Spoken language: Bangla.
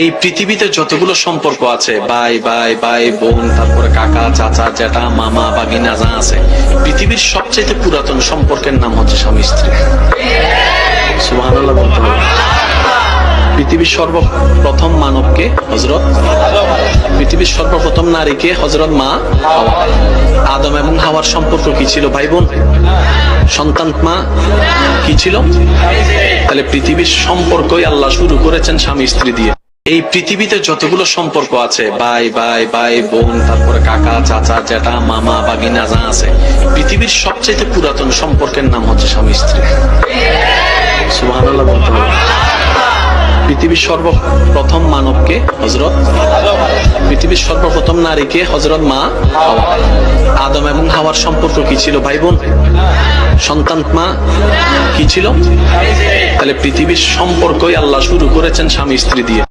এই পৃথিবীতে যতগুলো সম্পর্ক আছে, ভাই ভাই ভাই বোন, তারপরে কাকা চাচা জ্যাঠা মামা বাগিনা যা আছে, পৃথিবীর সবচেয়ে পুরাতন সম্পর্কের নাম হচ্ছে স্বামী স্ত্রী। সুবহানাল্লাহ বলতে হবে। পৃথিবীর সর্বপ্রথম মানবকে হযরত, পৃথিবীর সর্বপ্রথম নারীকে হযরত মা হাওয়া। আদম এবং হাওয়ার সম্পর্ক কি ছিল? ভাই বোন, সন্তান মা কি ছিল? তাহলে পৃথিবীর সম্পর্কই আল্লাহ শুরু করেছেন স্বামী স্ত্রী দিয়ে। এই পৃথিবীতে যতগুলো সম্পর্ক আছে, ভাই ভাই ভাই বোন, তারপরে কাকা চাচা জ্যাঠা মামা বাগিনা যা আছে, পৃথিবীর সবচেয়ে পুরাতন সম্পর্কের নাম হচ্ছে স্বামী স্ত্রী। সুবহানাল্লাহ বলতে হবে। পৃথিবীর সর্বপ্রথম মানবকে হযরত, পৃথিবীর সর্বপ্রথম নারীকে হযরত মা হাওয়া। আদম এবং হাওয়ার সম্পর্ক কি ছিল? ভাই বোন, সন্তান মা কি ছিল? তাহলে পৃথিবীর সম্পর্কই আল্লাহ শুরু করেছেন স্বামী স্ত্রী দিয়ে।